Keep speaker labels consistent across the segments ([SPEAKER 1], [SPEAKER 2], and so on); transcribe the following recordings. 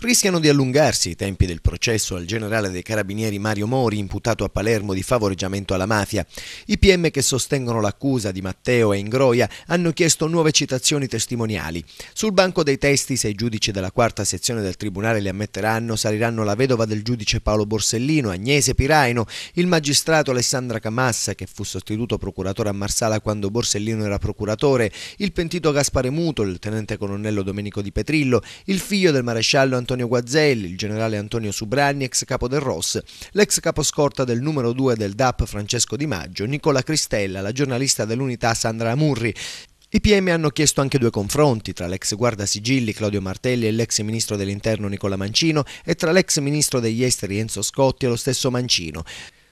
[SPEAKER 1] Rischiano di allungarsi i tempi del processo al generale dei Carabinieri Mario Mori, imputato a Palermo di favoreggiamento alla mafia. I PM che sostengono l'accusa di Matteo e Ingroia hanno chiesto nuove citazioni testimoniali. Sul banco dei testi, 6 giudici della quarta sezione del tribunale li ammetteranno, saliranno la vedova del giudice Paolo Borsellino, Agnese Piraino, il magistrato Alessandra Camassa, che fu sostituto procuratore a Marsala quando Borsellino era procuratore, il pentito Gaspare Muto, il tenente colonnello Domenico Di Petrillo, il figlio del maresciallo Antonio Guazzelli, il generale Antonio Subranni, ex capo del ROS, l'ex caposcorta del numero 2 del DAP Francesco Di Maggio, Nicola Cristella, la giornalista dell'Unità Sandra Amurri. I PM hanno chiesto anche 2 confronti tra l'ex guardasigilli Claudio Martelli e l'ex ministro dell'Interno Nicola Mancino e tra l'ex ministro degli Esteri Enzo Scotti e lo stesso Mancino.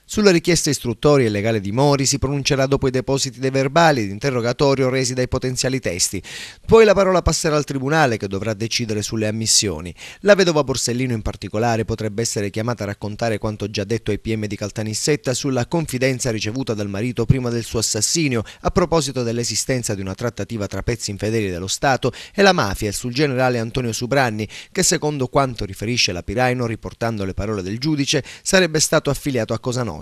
[SPEAKER 1] Sulla richiesta istruttoria e legale di Mori si pronuncerà dopo i depositi dei verbali di interrogatorio resi dai potenziali testi. Poi la parola passerà al tribunale, che dovrà decidere sulle ammissioni. La vedova Borsellino in particolare potrebbe essere chiamata a raccontare quanto già detto ai PM di Caltanissetta sulla confidenza ricevuta dal marito prima del suo assassinio a proposito dell'esistenza di una trattativa tra pezzi infedeli dello Stato e la mafia e sul generale Antonio Subranni, che secondo quanto riferisce la Piraino, riportando le parole del giudice, sarebbe stato affiliato a Cosa Nostra.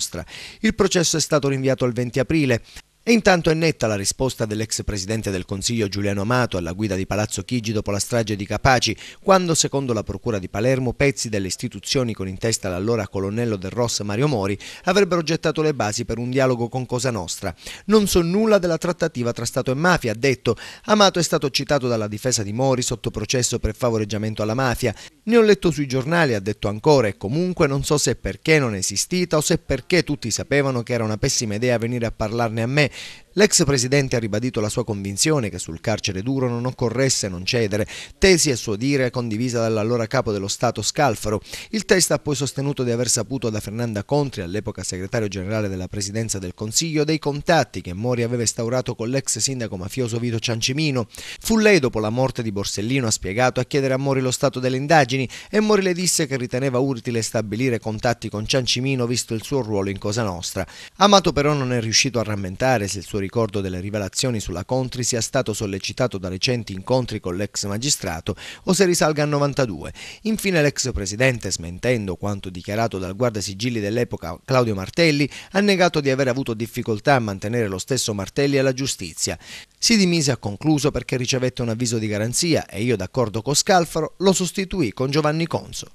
[SPEAKER 1] Il processo è stato rinviato al 20 aprile. E intanto è netta la risposta dell'ex presidente del Consiglio Giuliano Amato alla guida di Palazzo Chigi dopo la strage di Capaci, quando, secondo la Procura di Palermo, pezzi delle istituzioni con in testa l'allora colonnello del ROS Mario Mori avrebbero gettato le basi per un dialogo con Cosa Nostra. Non so nulla della trattativa tra Stato e mafia, ha detto. Amato è stato citato dalla difesa di Mori sotto processo per favoreggiamento alla mafia. Ne ho letto sui giornali, ha detto ancora, e comunque non so se perché non è esistita o se perché tutti sapevano che era una pessima idea venire a parlarne a me. L'ex presidente ha ribadito la sua convinzione che sul carcere duro non occorresse non cedere, tesi a suo dire condivisa dall'allora capo dello Stato Scalfaro. Il test ha poi sostenuto di aver saputo da Fernanda Contri, all'epoca segretario generale della Presidenza del Consiglio, dei contatti che Mori aveva instaurato con l'ex sindaco mafioso Vito Ciancimino. Fu lei, dopo la morte di Borsellino, ha spiegato, a chiedere a Mori lo stato delle indagini, e Mori le disse che riteneva utile stabilire contatti con Ciancimino visto il suo ruolo in Cosa Nostra. Amato però non è riuscito a rammentare se il suo ricordo delle rivelazioni sulla Contri sia stato sollecitato da recenti incontri con l'ex magistrato o se risalga al 92. Infine l'ex presidente, smentendo quanto dichiarato dal guardasigilli dell'epoca Claudio Martelli, ha negato di aver avuto difficoltà a mantenere lo stesso Martelli alla giustizia. Si dimise, ha concluso, perché ricevette un avviso di garanzia e io, d'accordo con Scalfaro, lo sostituì con Giovanni Conso.